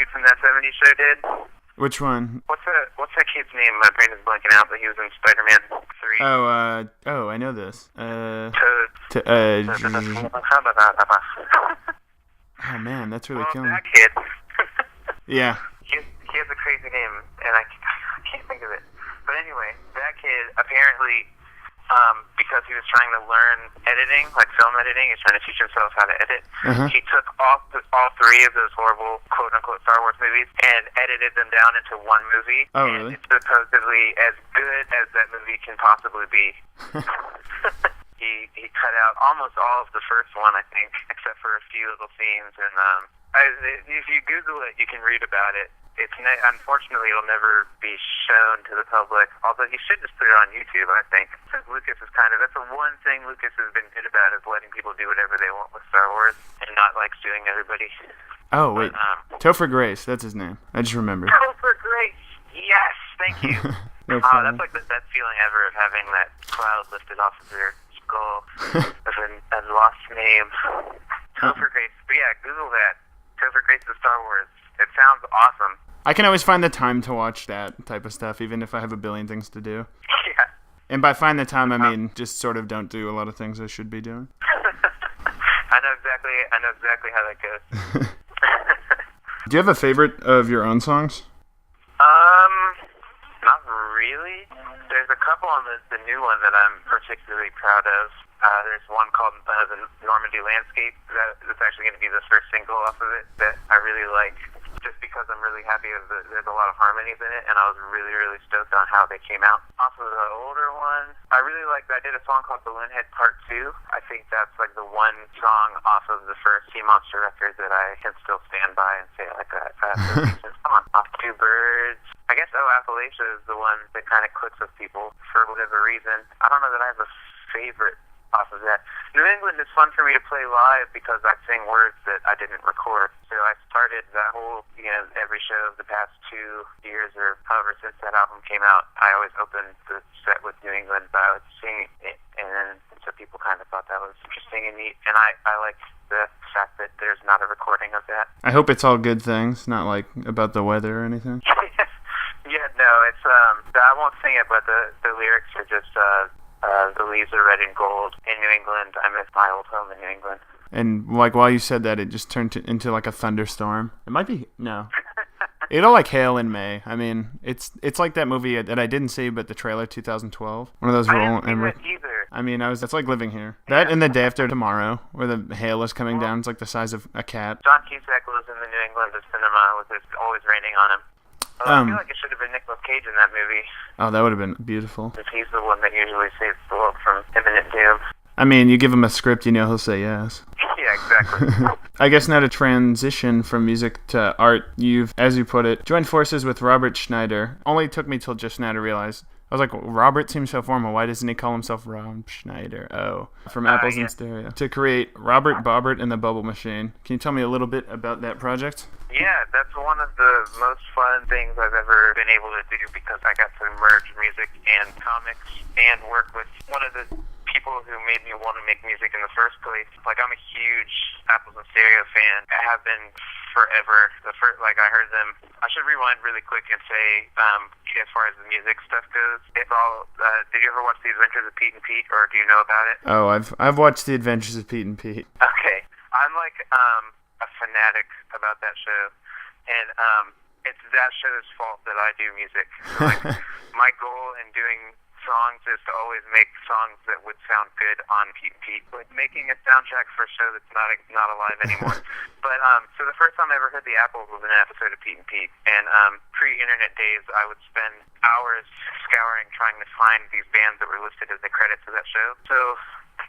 dude from that '70s show did. Which one? What's that kid's name? My brain is blanking out, but he was in Spider-Man 3. Oh, I know this. Toad. Oh man, that's really Well, killing me. that kid. Yeah. He has a crazy name, and I can't think of it. But anyway, that kid apparently, because he was trying to learn editing, like film editing, he's trying to teach himself how to edit. He took all three of those horrible quote-unquote Star Wars movies and edited them down into one movie. Oh, and really? It's supposedly as good as that movie can possibly be. He cut out almost all of the first one, I think, except for a few little scenes. And if you Google it, you can read about it. Unfortunately, it'll never be shown to the public, although he should just put it on YouTube, I think. Lucas is that's the one thing Lucas has been good about, is letting people do whatever they want with Star Wars and not, like, suing everybody. Oh, wait. Topher Grace, that's his name. I just remembered. Topher Grace! Yes! Thank you. No problem. That's like the best feeling ever, of having that cloud lifted off of your skull as a lost name. Topher Grace. But yeah, Google that. Topher Grace of Star Wars. It sounds awesome. I can always find the time to watch that type of stuff, even if I have a billion things to do. Yeah. And by find the time, I mean just sort of don't do a lot of things I should be doing. I know exactly how that goes. Do you have a favorite of your own songs? Not really. There's a couple on the new one that I'm particularly proud of. There's one called the Normandy Landscape. That's actually going to be the first single off of it that I really like, just because I'm really happy there's a lot of harmonies in it, and I was really, really stoked on how they came out. Off of the older one, I really liked, I did a song called Balloonhead Part 2. I think that's like the one song off of the first Seamonster record that I can still stand by and say I like that. Come on. Off Two Birds. I guess Appalachia is the one that kind of clicks with people for whatever reason. I don't know that I have a favorite off of that. New England is fun for me to play live because I sing words that I didn't record. So I started that whole, every show of the past 2 years or however since that album came out, I always opened the set with New England, but I would sing it, and so people kind of thought that was interesting and neat, and I like the fact that there's not a recording of that. I hope it's all good things, not like about the weather or anything. Yeah, no, it's, I won't sing it, but the lyrics are just, the leaves are red and gold in New England. I miss my old home in New England. And like while you said that, it just turned into like a thunderstorm. It might be it'll like hail in May. I mean, it's like that movie that I didn't see, but the trailer 2012. One of those I didn't see that either. I mean, it's like living here. That and The Day After Tomorrow, where the hail is coming down. It's like the size of a cat. John Cusack lives in the New England cinema with it always raining on him. I feel like it should have been Nicolas Cage in that movie. Oh, that would have been beautiful. Because he's the one that usually saves the world from imminent doom. I mean, you give him a script, he'll say yes. Yeah, exactly. I guess now to transition from music to art, you've, as you put it, joined forces with Robert Schneider. Only took me till just now to realize. I was like, Robert seems so formal. Why doesn't he call himself Rob Schneider? Oh, from Apples and Stereo. To create Robert Bobbert and the Bubble Machine. Can you tell me a little bit about that project? Yeah, that's one of the most fun things I've ever been able to do, because I got to merge music and comics and work with one of the people who made me want to make music in the first place. Like, I'm a huge Apples and Stereo fan. I have been forever. I heard them. I should rewind really quick and say, as far as the music stuff goes, it's all. Did you ever watch The Adventures of Pete and Pete, or do you know about it? Oh, I've watched The Adventures of Pete and Pete. Okay, I'm like a fanatic about that show, and it's that show's fault that I do music. Like, my goal in doing songs is to always make songs that would sound good on Pete and Pete. Like making a soundtrack for a show that's not alive anymore. But so the first time I ever heard the Apples was in an episode of Pete and Pete, and pre-internet days I would spend hours scouring trying to find these bands that were listed as the credits of that show. So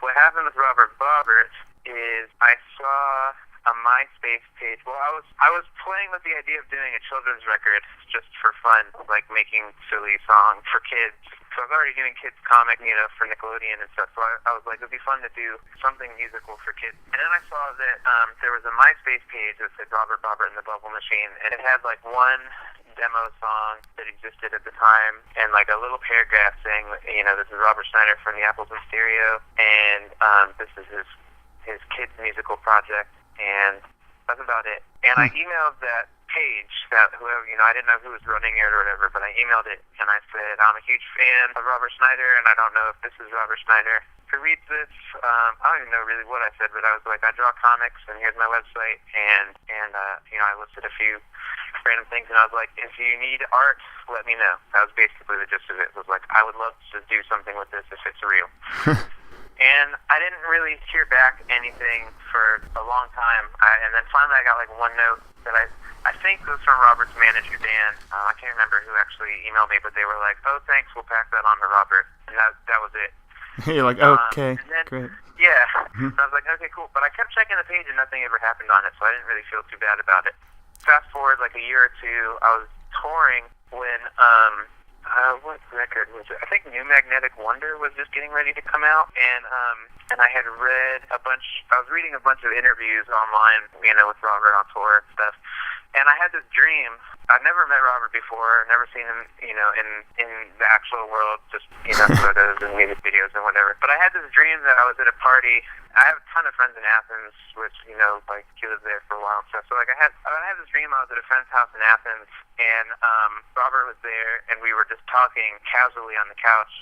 what happened with Robert Bobbert is I saw a MySpace page. Well, I was playing with the idea of doing a children's record just for fun, like making silly songs for kids. So I was already doing kids comic, for Nickelodeon and stuff. So I was like, it'd be fun to do something musical for kids. And then I saw that there was a MySpace page that said Robert Bobbert and the Bubble Machine, and it had like one demo song that existed at the time, and like a little paragraph saying, this is Robert Schneider from the Apples and Stereo, and this is his kids musical project. And that's about it. And I emailed that page that whoever, I didn't know who was running it or whatever, but I emailed it and I said, I'm a huge fan of Robert Schneider, and I don't know if this is Robert Schneider who reads this. I don't even know really what I said, but I was like, I draw comics, and here's my website, and I listed a few random things, and I was like, if you need art, let me know. That was basically the gist of it. It was like, I would love to do something with this if it's real. And I didn't really hear back anything for a long time, and then finally I got like one note that I think was from Robert's manager, Dan. I can't remember who actually emailed me, but they were like, oh, thanks, we'll pass that on to Robert, and that was it. You're like, okay, then, great. Yeah, and I was like, okay, cool. But I kept checking the page and nothing ever happened on it, so I didn't really feel too bad about it. Fast forward like a year or two, I was touring when, what record was it? I think New Magnetic Wonder was just getting ready to come out, and I had read I was reading a bunch of interviews online, with Robert on tour and stuff, and I had this dream. I'd never met Robert before, never seen him, in the actual world, just, photos and music videos and whatever. But I had this dream that I was at a party. I have a ton of friends in Athens, which, he lived there for a while and stuff. So, I had this dream. I was at a friend's house in Athens, and Robert was there, and we were just talking casually on the couch.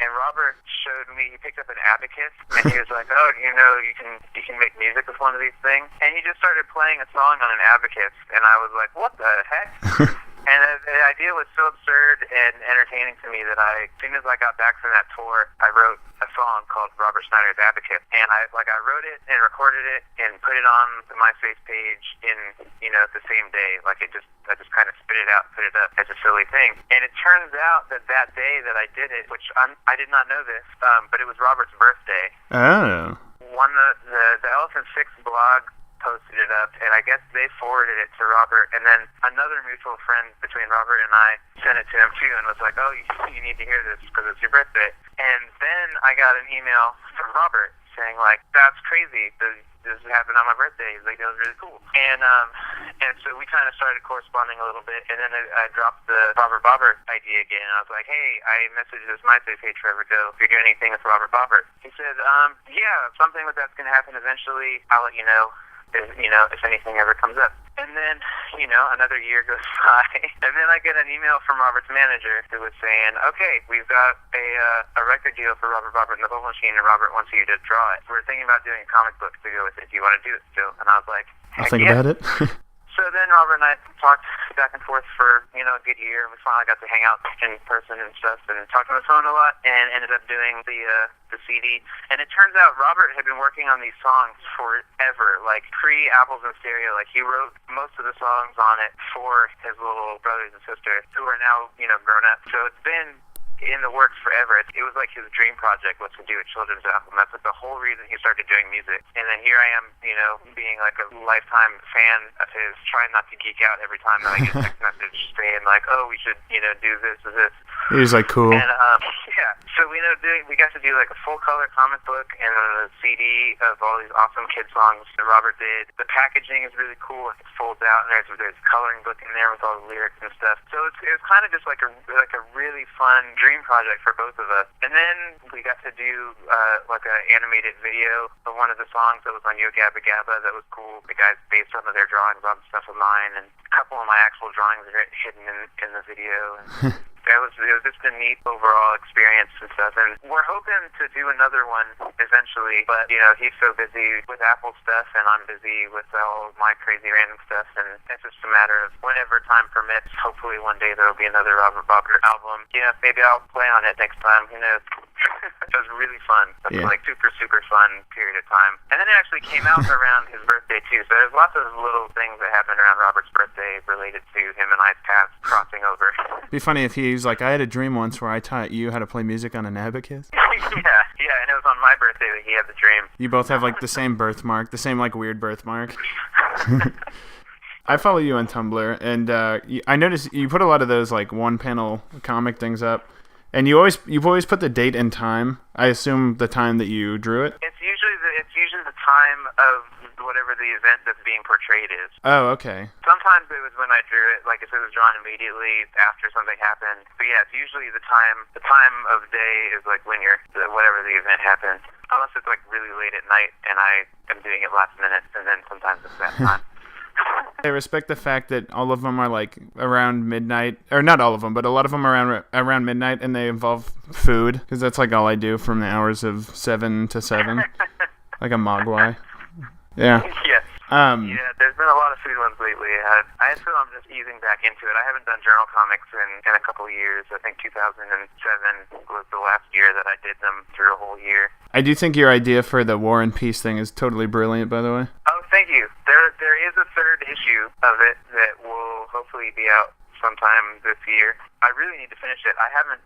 And Robert showed me, he picked up an abacus, and he was like, oh, you can make music with one of these things. And he just started playing a song on an abacus, and I was like, what the heck? And the idea was so absurd and entertaining to me that as soon as I got back from that tour, I wrote a song called Robert Schneider's Abacus. And I wrote it and recorded it and put it on the MySpace page in, the same day. I just kind of spit it out, put it up as a silly thing. And it turns out that day that I did it, which I did not know this, but it was Robert's birthday. Oh. The Elephant Six blog posted it up, and I guess they forwarded it to Robert, and then another mutual friend between Robert and I sent it to him too, and was like, oh, you need to hear this because it's your birthday. And then I got an email from Robert saying, like, that's crazy, this happened on my birthday. He's like, that was really cool. And so we kind of started corresponding a little bit, and then I dropped the Robert Bobbert idea again, and I was like, hey, I messaged this MySpace page forever ago, if you're doing anything with Robert Bobbert. He said, yeah, something like that's going to happen eventually. I'll let you know. If anything ever comes up. And then, another year goes by, and then I get an email from Robert's manager who was saying, okay, we've got a record deal for Robert Bobbert and the Bubble Machine, and Robert wants you to draw it. We're thinking about doing a comic book to go with it. Do you want to do it still? And I was like, I'll think about it. So then Robert and I talked back and forth for, a good year, and we finally got to hang out in person and stuff, and talked on the phone a lot, and ended up doing the CD. And it turns out Robert had been working on these songs forever, like pre-Apples in Stereo. Like, he wrote most of the songs on it for his little brothers and sisters, who are now, grown up. So it's been in the works forever. It was like his dream project was to do a children's album. That's like the whole reason he started doing music. And then here I am, being like a lifetime fan of his, trying not to geek out every time that I get a text message saying like, oh, we should, do this or this. He was like, cool. And yeah, so we got to do like a full color comic book and a CD of all these awesome kid songs that Robert did. The packaging is really cool. It folds out, and there's a coloring book in there with all the lyrics and stuff. So it was kind of just like a really fun dream project for both of us. And then we got to do like an animated video of one of the songs that was on Yo Gabba Gabba. That was cool. The guys based some of their drawings on stuff of mine, and a couple of my actual drawings are hidden in the video. And it was just a neat overall experience and stuff. And we're hoping to do another one eventually, but he's so busy with Apple stuff, and I'm busy with all my crazy random stuff, and it's just a matter of whenever time permits. Hopefully one day there will be another Robert Bobbert album. Maybe I'll play on it next time. Who knows? It was really fun. It was like super, super fun period of time. And then it actually came out around his birthday too. So there's lots of little things that happened around Robert's birthday related to him and I's paths crossing over. It'd be funny if he's like, I had a dream once where I taught you how to play music on an abacus. yeah, and it was on my birthday that he had the dream. You both have like the same birthmark, the same like weird birthmark. I follow you on Tumblr, and I noticed you put a lot of those like one panel comic things up. And you've always put the date and time. I assume the time that you drew it. It's usually the time of whatever the event that's being portrayed is. Oh, okay. Sometimes it was when I drew it, like if it was drawn immediately after something happened. But yeah, it's usually the time. The time of day is like when whatever the event happens. Unless it's like really late at night and I am doing it last minute, and then sometimes it's that time. I respect the fact that all of them are like around midnight, or not all of them, but a lot of them are around midnight, and they involve food, because that's like all I do from the hours of 7 to 7, like a mogwai. Yeah. Yes. Yeah, there's been a lot of food ones lately. I feel I'm just easing back into it. I haven't done journal comics in a couple of years. I think 2007 was the last year that I did them through a whole year. I do think your idea for the War and Peace thing is totally brilliant, by the way. Oh, thank you. There is a third issue of it that will hopefully be out sometime this year. I really need to finish it. I haven't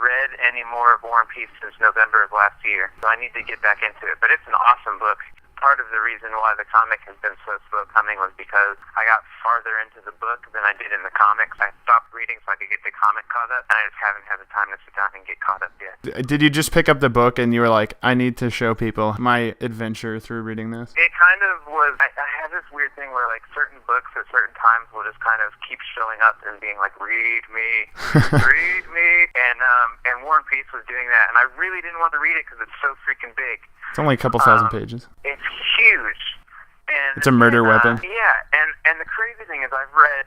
read any more of War and Peace since November of last year, so I need to get back into it. But it's an awesome book. Part of the reason why the comic has been so slow coming was because I got farther into the book than I did in the comics. I stopped reading so I could get the comic caught up, and I just haven't had the time to sit down and get caught up yet. Did you just pick up the book and you were like, I need to show people my adventure through reading this? It kind of was. I have this weird thing where like certain books at certain times will just kind of keep showing up and being like, read me, read me, and War and Peace was doing that, and I really didn't want to read it because it's so freaking big. It's only a couple thousand pages. It's huge. And it's a murder weapon. Yeah, and the crazy thing is I've read,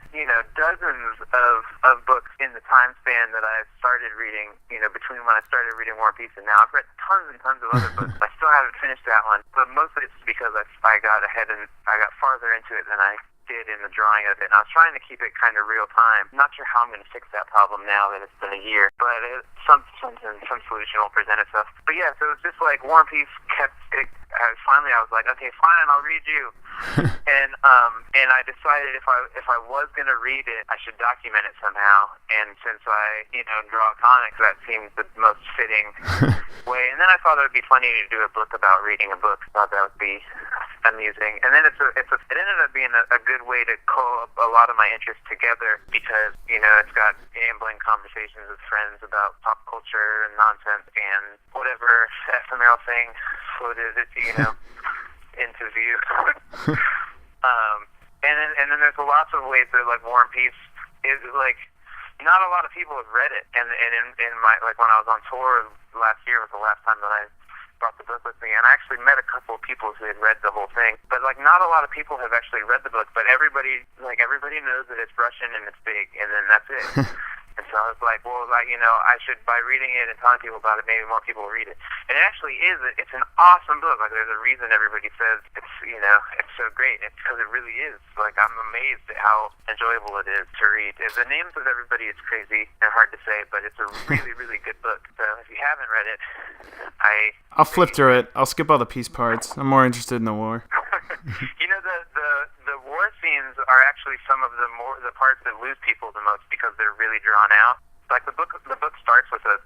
dozens of books in the time span that I've started reading, between when I started reading War and Peace and now. I've read tons and tons of other books. I still haven't finished that one, but mostly it's because I got ahead and I got farther into it than I did in the drawing of it, and I was trying to keep it kind of real time. I'm not sure how I'm going to fix that problem now that it's been a year, but some solution will present itself. But yeah, so it's just like War and Peace kept it. Finally, I was like, okay, fine, I'll read you. and I decided if I was going to read it, I should document it somehow. And since I draw comics, that seemed the most fitting way. And then I thought it would be funny to do a book about reading a book. I thought that would be amusing. And then it ended up being a good way to call a lot of my interests together because it's got gambling conversations with friends about pop culture and nonsense and whatever ephemeral thing floated into view. And then there's lots of ways that like War and Peace is like not a lot of people have read it, and in my like when I was on tour last year was the last time that I brought the book with me, and I actually met a couple of people who had read the whole thing, but like not a lot of people have actually read the book, but everybody knows that it's Russian and it's big, and then that's it. And so I was like, well, I should, by reading it and telling people about it, maybe more people will read it. And it actually is. It's an awesome book. Like, there's a reason everybody says it's so great. It's because it really is. Like, I'm amazed at how enjoyable it is to read. The names of everybody is crazy and hard to say, but it's a really, really good book. So if you haven't read it, I'll flip through it. I'll skip all the peace parts. I'm more interested in the war. The war scenes are actually some of the parts that lose people the most because they're really drawn out. Like the book starts with a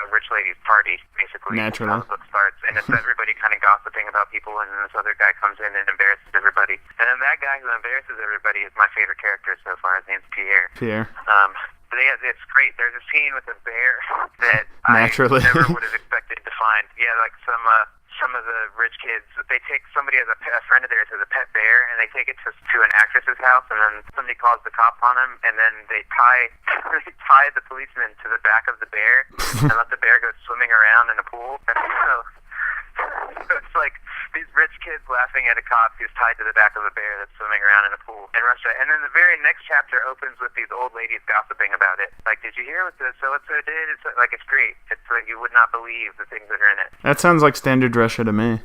rich lady's party, basically. Naturally. That's how the book starts, and it's everybody kind of gossiping about people, and then this other guy comes in and embarrasses everybody. And then that guy who embarrasses everybody is my favorite character so far. His name's Pierre. But it's great. There's a scene with a bear that Naturally. I never would have expected to find. Yeah, like some of the rich kids, they take somebody as a friend of theirs as a pet bear, and they take it to an actress's house, and then somebody calls the cops on him, and then they tie the policeman to the back of the bear and let the bear go swimming around in a pool. So it's like these rich kids laughing at a cop who's tied to the back of a bear that's swimming around in a pool in Russia. And then the very next chapter opens with these old ladies gossiping about it. Like, did you hear what the so-and-so did? It's great. It's like you would not believe the things that are in it. That sounds like standard Russia to me.